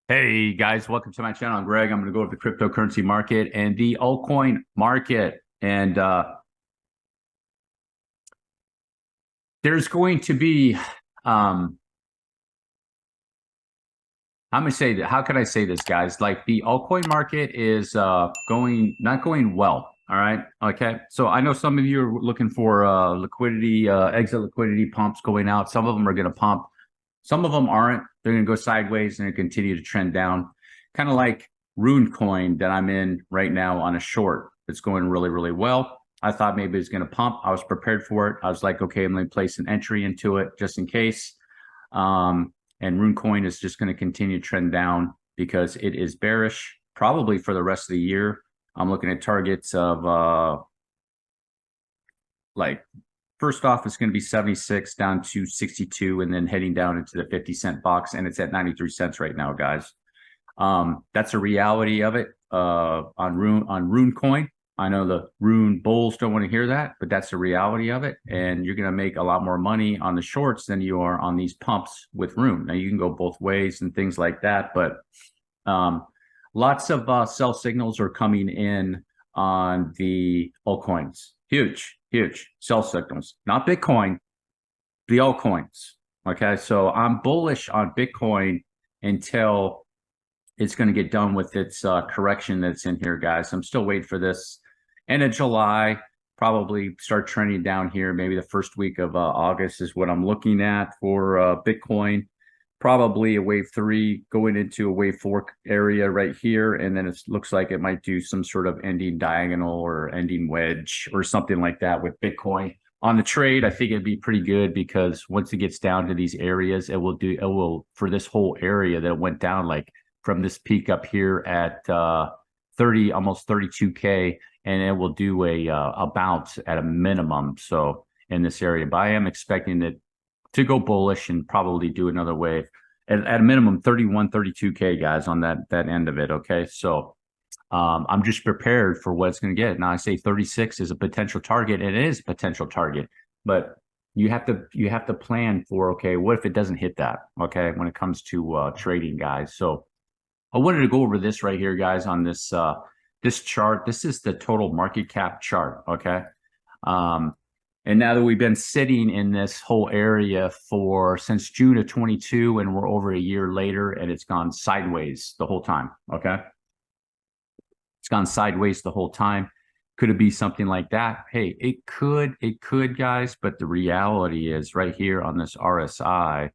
Hey guys, welcome to my channel. I'm Greg. I'm going to go over the cryptocurrency market and the altcoin market. And there's going to be, how can I say that? How can I say this, guys? Like the altcoin market is not going well. All right. Okay. So I know some of you are looking for liquidity, exit liquidity pumps going out. Some of them are going to pump. Some of them aren't. They're going to go sideways and continue to trend down. Kind of like Rune Coin that I'm in right now on a short. It's going really, really well. I thought maybe it's going to pump. I was prepared for it. I was like, okay, I'm going to place an entry into it just in case. And Rune Coin is just going to continue to trend down because it is bearish, probably for the rest of the year. I'm looking at targets of like first off, it's going to be 76 down to 62, and then heading down into the 50-cent box, and it's at 93 cents right now, guys. That's a reality of it on Rune Coin. I know the Rune bulls don't want to hear that, but that's the reality of it. And you're going to make a lot more money on the shorts than you are on these pumps with Rune. Now you can go both ways and things like that, but lots of sell signals are coming in on the altcoins. Huge sell signals, not Bitcoin, the altcoins. Okay, so I'm bullish on Bitcoin until it's going to get done with its correction that's in here, guys. I'm still waiting for this end of July, probably start trending down here. Maybe the first week of August is what I'm looking at for Bitcoin. Probably a wave 3 going into a wave 4 area right here. And then it looks like it might do some sort of ending diagonal or ending wedge or something like that with Bitcoin. On the trade, I think it'd be pretty good because once it gets down to these areas, it will for this whole area that it went down like from this peak up here at 30, almost 32K, and it will do a bounce at a minimum. So in this area, but I am expecting it to go bullish and probably do another wave at a minimum 31, 32K, guys, on that end of it. Okay. So I'm just prepared for what it's going to get. Now I say 36 is a potential target. It is a potential target, but you have to plan for, okay, what if it doesn't hit that? Okay. When it comes to trading, guys. So I wanted to go over this right here, guys, on this this chart. This is the total market cap chart. Okay. And now that we've been sitting in this whole area since June of 22, and we're over a year later, and it's gone sideways the whole time. Okay. It's gone sideways the whole time. Could it be something like that? Hey, it could, guys. But the reality is right here on this RSI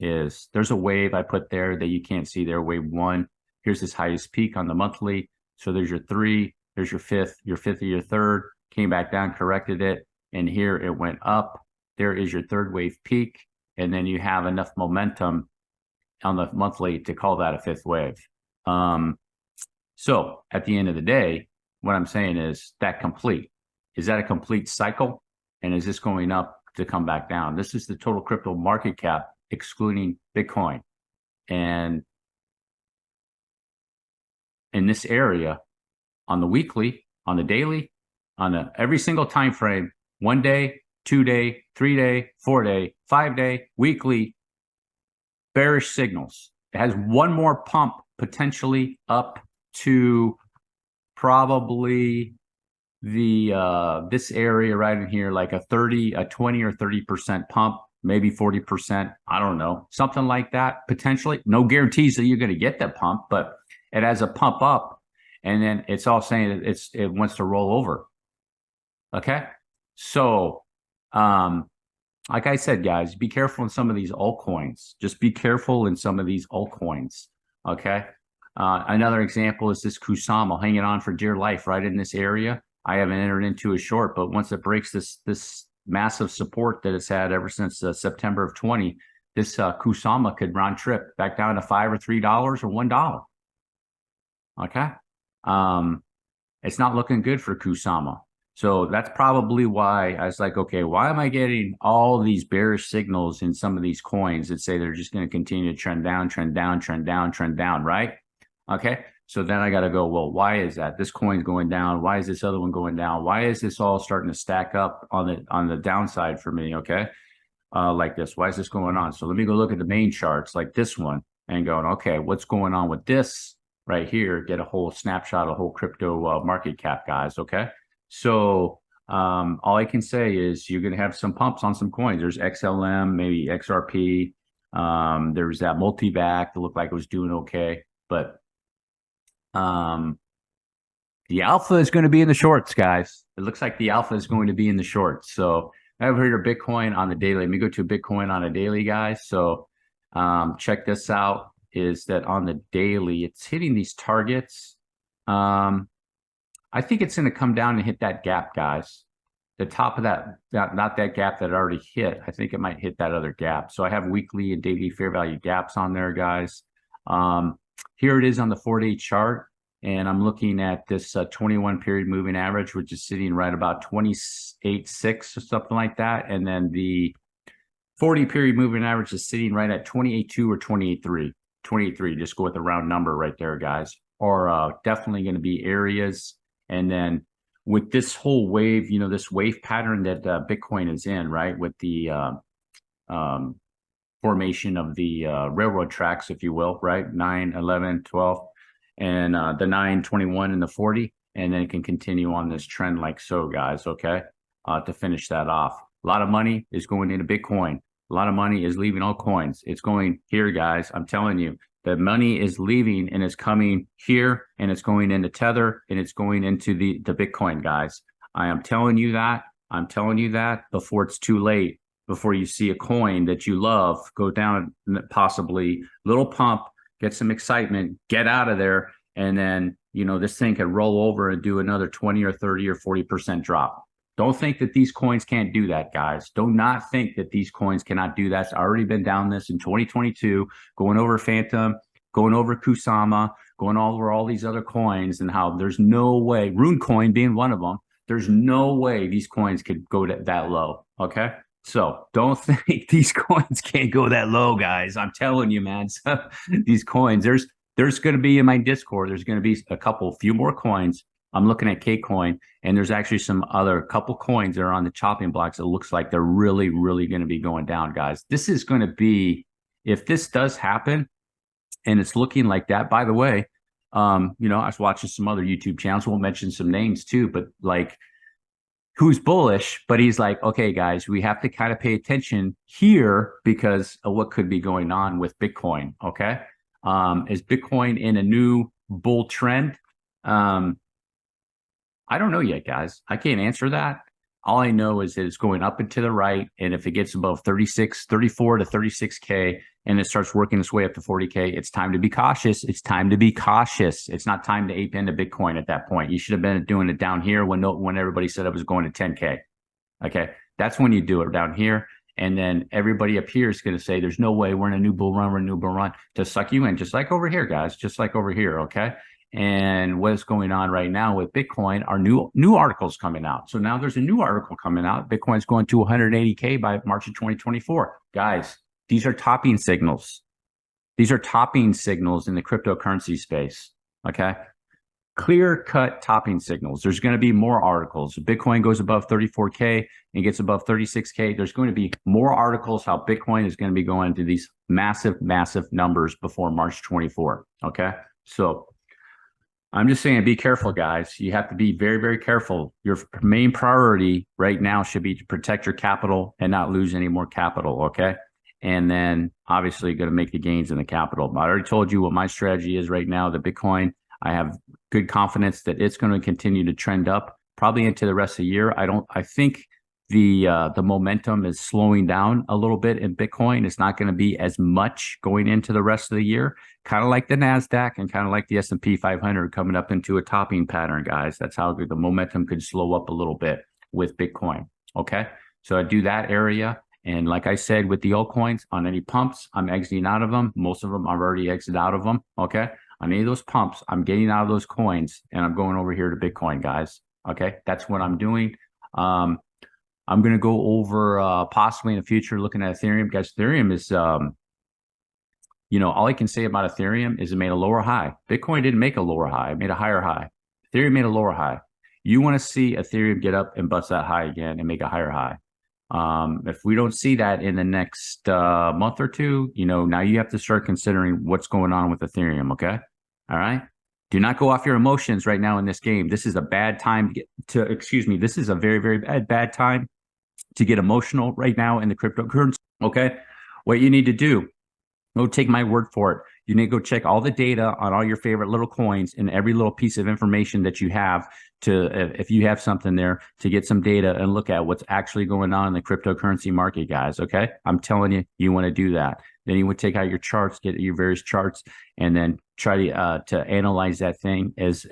is there's a wave I put there that you can't see there, wave 1. Here's this highest peak on the monthly. So there's your 3, there's your fifth or your third, came back down, corrected it. And here it went up. There is your third wave peak. And then you have enough momentum on the monthly to call that a fifth wave. So at the end of the day, what I'm saying is that complete. Is that a complete cycle? And is this going up to come back down? This is the total crypto market cap, excluding Bitcoin. And in this area, on the weekly, on the daily, on every single time frame, 1 day, 2 day, 3 day, 4 day, 5 day, weekly, bearish signals. It has one more pump potentially up to probably the this area right in here, like a 20 or 30% pump, maybe 40%. I don't know, something like that potentially. No guarantees that you're going to get that pump, but it has a pump up, and then it's all saying that it wants to roll over. Okay, so like I said, guys, be careful in some of these altcoins. Just be careful in some of these altcoins. Okay. Another example is this Kusama hanging on for dear life right in this area. I haven't entered into a short, but once it breaks this massive support that it's had ever since September of 20, this Kusama could round trip back down to $5 or $3 or $1. Okay. It's not looking good for Kusama. So that's probably why I was like, okay, why am I getting all these bearish signals in some of these coins that say they're just going to continue to trend down, trend down, trend down, trend down, right? Okay. So then I got to go, well, why is that? This coin's going down. Why is this other one going down? Why is this all starting to stack up on the downside for me? Okay. Like this. Why is this going on? So let me go look at the main charts like this one. and going, okay, what's going on with this right here? Get a whole snapshot, a whole crypto market cap, guys. Okay. So all I can say is you're going to have some pumps on some coins. There's XLM, maybe XRP. There's that multi-back that looked like it was doing okay, but the alpha is going to be in the shorts, guys. It looks like the alpha is going to be in the shorts. So over here, Bitcoin on the daily. Let me go to Bitcoin on a daily, guys. So check this out. Is that on the daily? It's hitting these targets. I think it's going to come down and hit that gap, guys. The top of that, not that gap that it already hit. I think it might hit that other gap. So I have weekly and daily fair value gaps on there, guys. Here it is on the 4-day chart. And I'm looking at this 21 period moving average, which is sitting right about 28.6 or something like that. And then the 40 period moving average is sitting right at 28.2 or 28.3. 28.3, just go with a round number right there, guys. Or definitely going to be areas. And then with this whole wave, you know, this wave pattern that Bitcoin is in, right? With the formation of the railroad tracks, if you will, right? 9, 11, 12. And the 9, 21, and the 40, and then it can continue on this trend like so, guys, okay, to finish that off. A lot of money is going into Bitcoin. A lot of money is leaving altcoins. It's going here, guys. I'm telling you, the money is leaving and it's coming here, and it's going into Tether, and it's going into the Bitcoin, guys. I am telling you that. I'm telling you that before it's too late, before you see a coin that you love go down, possibly little pump, get some excitement, get out of there, and then, you know, this thing could roll over and do another 20 or 30 or 40% drop. Don't think that these coins can't do that, guys. Do not think that these coins cannot do that. It's already been down this in 2022, going over Phantom, going over Kusama, going over all these other coins, and how there's no way, Rune Coin being one of them, there's no way these coins could go that low, okay? So don't think these coins can't go that low, guys. I'm telling you, man. So these coins, there's going to be in my Discord, there's going to be a few more coins. I'm looking at K-Coin, and there's actually some other couple coins that are on the chopping blocks. It looks like they're really, really going to be going down, guys. This is going to be, if this does happen, and it's looking like that. By the way, you know, I was watching some other YouTube channels. We'll mention some names too, but like, who's bullish, but he's like, okay, guys, we have to kind of pay attention here because of what could be going on with Bitcoin. Okay. Is Bitcoin in a new bull trend? I don't know yet, guys. I can't answer that. All I know is that it's going up and to the right. And if it gets above 34 to 36K, and it starts working its way up to 40K, it's time to be cautious. It's time to be cautious. It's not time to ape into Bitcoin at that point. You should have been doing it down here when everybody said it was going to 10K. Okay, that's when you do it down here. And then everybody up here is going to say, there's no way, we're in a new bull run, we're in a new bull run, to suck you in, just like over here, guys, just like over here, okay? And what's going on right now with Bitcoin are new articles coming out. So now there's a new article coming out. Bitcoin's going to 180K by March of 2024. Guys, these are topping signals. These are topping signals in the cryptocurrency space, okay? Clear-cut topping signals. There's going to be more articles. If Bitcoin goes above 34K and gets above 36K, there's going to be more articles how Bitcoin is going to be going to these massive, massive numbers before March 24, okay? So I'm just saying, be careful, guys. You have to be very, very careful. Your main priority right now should be to protect your capital and not lose any more capital, okay? And then obviously going to make the gains in the capital. But I already told you what my strategy is right now. The Bitcoin, I have good confidence that it's going to continue to trend up probably into the rest of the year. I think the momentum is slowing down a little bit in Bitcoin. It's not going to be as much going into the rest of the year, kind of like the NASDAQ and kind of like the S&P 500 coming up into a topping pattern, guys. That's how the momentum could slow up a little bit with Bitcoin. Okay. So I do that area. And like I said, with the altcoins, on any pumps, I'm exiting out of them. Most of them I've already exited out of them. Okay. On any of those pumps, I'm getting out of those coins and I'm going over here to Bitcoin, guys. Okay. That's what I'm doing. I'm going to go over possibly in the future looking at Ethereum, because Ethereum is, you know, all I can say about Ethereum is it made a lower high. Bitcoin didn't make a lower high. It made a higher high. Ethereum made a lower high. You want to see Ethereum get up and bust that high again and make a higher high. If we don't see that in the next month or two, now you have to start considering what's going on with Ethereum. Okay. All right. Do not go off your emotions right now in this game. This is a bad time excuse me, this is a very, very bad time to get emotional right now in the cryptocurrency. Okay. What you need to do, don't take my word for it. You need to go check all the data on all your favorite little coins and every little piece of information that you have if you have something there, to get some data and look at what's actually going on in the cryptocurrency market, guys. Okay. I'm telling you, you want to do that. Then you would take out your charts, get your various charts, and then try to analyze that thing as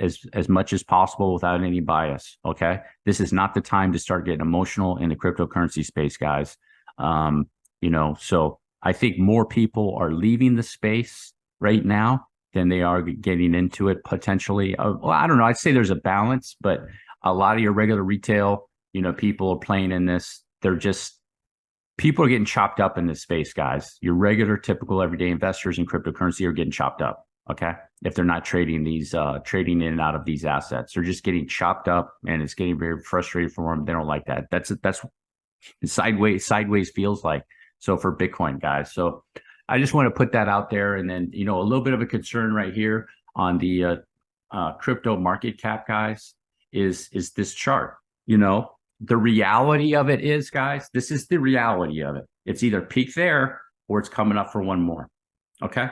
much as possible without any bias. Okay. This is not the time to start getting emotional in the cryptocurrency space, guys. So I think more people are leaving the space right now than they are getting into it potentially. Well, I don't know. I'd say there's a balance, but a lot of your regular retail, people are playing in this. People are getting chopped up in this space, guys. Your regular, typical, everyday investors in cryptocurrency are getting chopped up. Okay. If they're not trading in and out of these assets, they're just getting chopped up, and it's getting very frustrating for them. They don't like that. That's sideways feels like. So for Bitcoin, guys. So I just want to put that out there. And then, a little bit of a concern right here on the crypto market cap, guys, is this chart. The reality of it is, guys, this is the reality of it. It's either peak there or it's coming up for one more. Okay.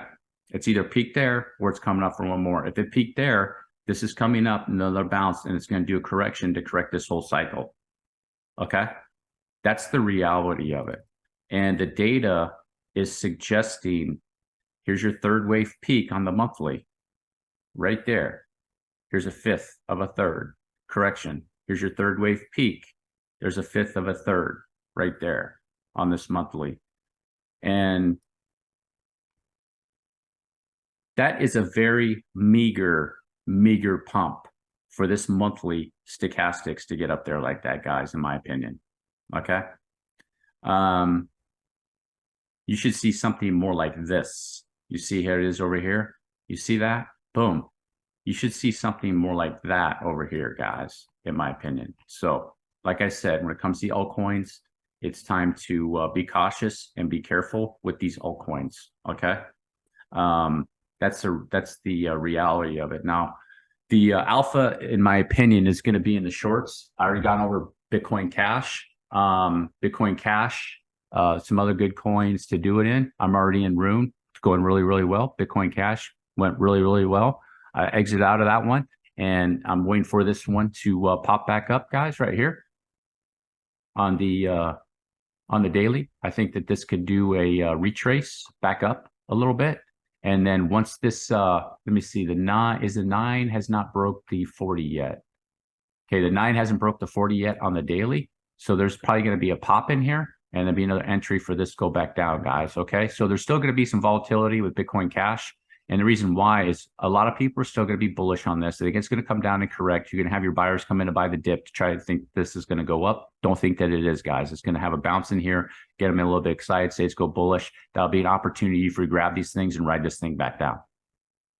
It's either peak there or it's coming up for one more. If it peaked there, this is coming up another bounce, and it's going to do a correction to correct this whole cycle. Okay. That's the reality of it. And the data is suggesting, here's your third wave peak on the monthly right there. Here's a fifth of a third correction. Here's your third wave peak. There's a fifth of a third right there on this monthly. And that is a very meager pump for this monthly stochastics to get up there like that, guys, in my opinion. Okay. You should see something more like this. You see here it is over here. You see that? Boom. You should see something more like that over here, guys, in my opinion. So, like I said, when it comes to altcoins, it's time to be cautious and be careful with these altcoins. Okay. That's the reality of it. Now, the alpha, in my opinion, is going to be in the shorts. I already gone over Bitcoin Cash. Some other good coins to do it in. I'm already in Rune. It's going really, really well. Bitcoin Cash went really, really well. I exit out of that one, and I'm waiting for this one to pop back up, guys, right here on the daily. I think that this could do a retrace back up a little bit. And then once this, let me see, the 9 has not broke the 40 yet. Okay, the 9 hasn't broke the 40 yet on the daily. So there's probably going to be a pop in here, and there'll be another entry for this to go back down, guys. Okay, so there's still going to be some volatility with Bitcoin Cash. And the reason why is a lot of people are still going to be bullish on this. I think it's going to come down and correct. You're going to have your buyers come in to buy the dip to try to think this is going to go up. Don't think that it is, guys. It's going to have a bounce in here, get them a little bit excited, say it's go bullish. That'll be an opportunity for you to grab these things and ride this thing back down.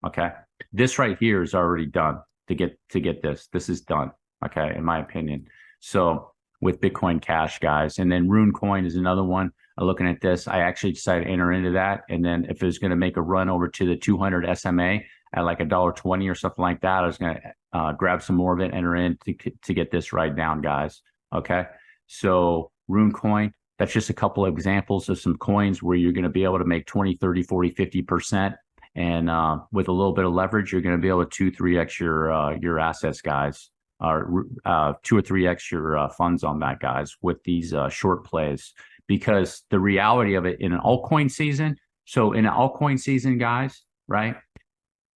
Okay, this right here is already done to get this. This is done. Okay, in my opinion. So with Bitcoin Cash, guys, and then Rune Coin is another one. Looking at this, I actually decided to enter into that, and then if it was going to make a run over to the 200 SMA at like $1.20 or something like that, I was going to grab some more of it, enter in to get this right down, guys. Okay, so Rune Coin, that's just a couple of examples of some coins where you're going to be able to make 20, 30, 40, 50%. And with a little bit of leverage, you're going to be able to 2-3x your assets, guys, or 2 or 3x your funds on that, guys, with these short plays. Because the reality of it in an altcoin season, so in an altcoin season, guys, right?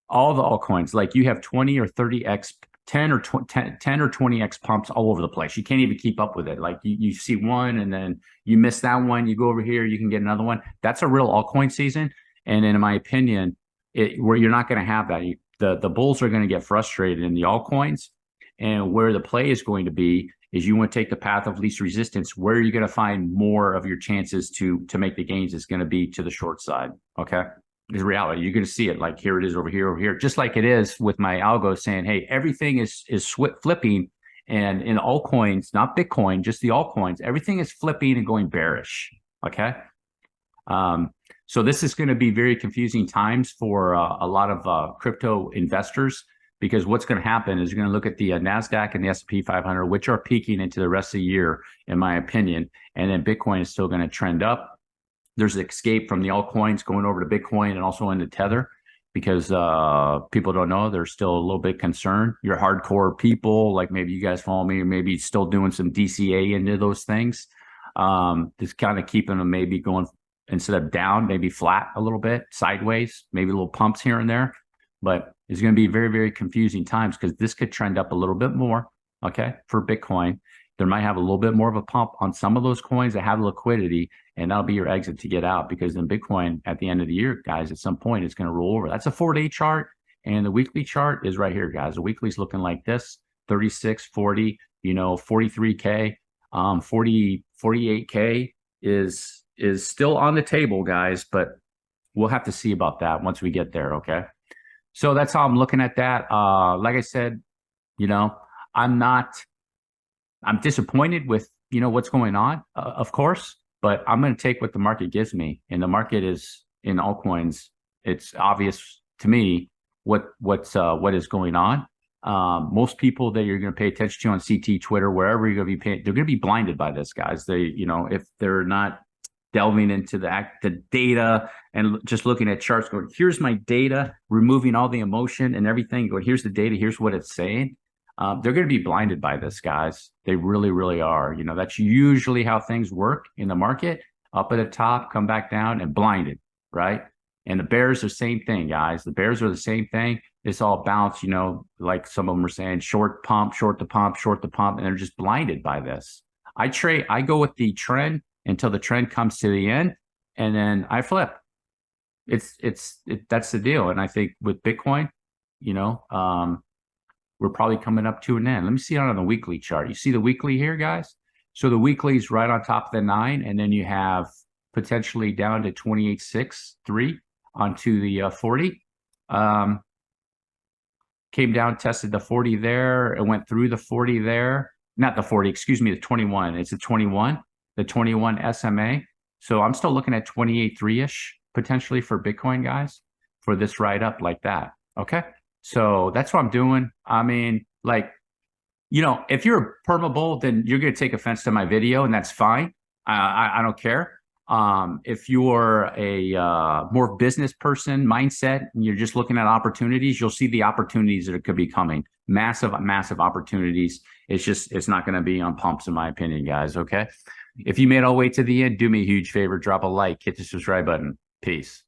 All the altcoins, like you have 20 or 30x, 10 or 20x pumps all over the place. You can't even keep up with it. Like you see one and then you miss that one, you go over here, you can get another one. That's a real altcoin season. And in my opinion, where you're not going to have that. The bulls are going to get frustrated in the altcoins, and where the play is going to be is you want to take the path of least resistance. Where are you going to find more of your chances to make the gains is going to be to the short side. Okay. It's reality. You're going to see it like here it is over here, just like it is with my algo saying, hey, everything is flipping And in altcoins, not Bitcoin, just the altcoins, everything is flipping and going bearish. Okay. So this is going to be very confusing times for a lot of crypto investors, because what's going to happen is you're going to look at the NASDAQ and the S&P 500, which are peaking into the rest of the year, in my opinion. And then Bitcoin is still going to trend up. There's an escape from the altcoins going over to Bitcoin and also into Tether, because people don't know. They're still a little bit concerned. Your hardcore people, like maybe you guys follow me, maybe still doing some DCA into those things. Just kind of keeping them maybe going, instead of down, maybe flat a little bit, sideways, maybe little pumps here and there. But it's going to be very, very confusing times, because this could trend up a little bit more, okay, for Bitcoin. There might have a little bit more of a pump on some of those coins that have liquidity, and that'll be your exit to get out, because in Bitcoin at the end of the year, guys, at some point it's going to roll over. That's a 4-day chart, and the weekly chart is right here, guys. The weekly is looking like this: 36, 40, 43K, 48K is still on the table, guys, but we'll have to see about that once we get there, okay? So that's how I'm looking at that. Like I said, I'm disappointed with, what's going on, of course, but I'm going to take what the market gives me. And the market is in altcoins. It's obvious to me what is going on. Most people that you're going to pay attention to on CT, Twitter, wherever you're going to be paying, they're going to be blinded by this, guys. They, if they're not delving into the data and just looking at charts, going, here's my data, removing all the emotion and everything, going, here's the data, here's what it's saying. They're going to be blinded by this, guys. They really, really are. That's usually how things work in the market. Up at the top, come back down, and blinded, right? And the bears are the same thing, guys. The bears are the same thing. It's all bounce, like some of them are saying, short pump, short the pump, short the pump, and they're just blinded by this. I go with the trend until the trend comes to the end, and then I flip. That's the deal. And I think with Bitcoin, we're probably coming up to an end. Let me see it on the weekly chart. You see the weekly here, guys? So the weekly is right on top of the 9, and then you have potentially down to 28.63 onto the 40. Came down, tested the 40 there, and went through the 40 there. Not the 40, excuse me, the 21. It's the 21 SMA. So I'm still looking at 28.3-ish potentially for Bitcoin, guys, for this ride up like that. Okay. So that's what I'm doing. I mean, if you're a perma bull, then you're going to take offense to my video, and that's fine. I don't care. If you're a more business person mindset, and you're just looking at opportunities, you'll see the opportunities that could be coming. Massive, massive opportunities. It's not going to be on pumps, in my opinion, guys. Okay. If you made it all the way to the end, do me a huge favor, drop a like, hit the subscribe button. Peace.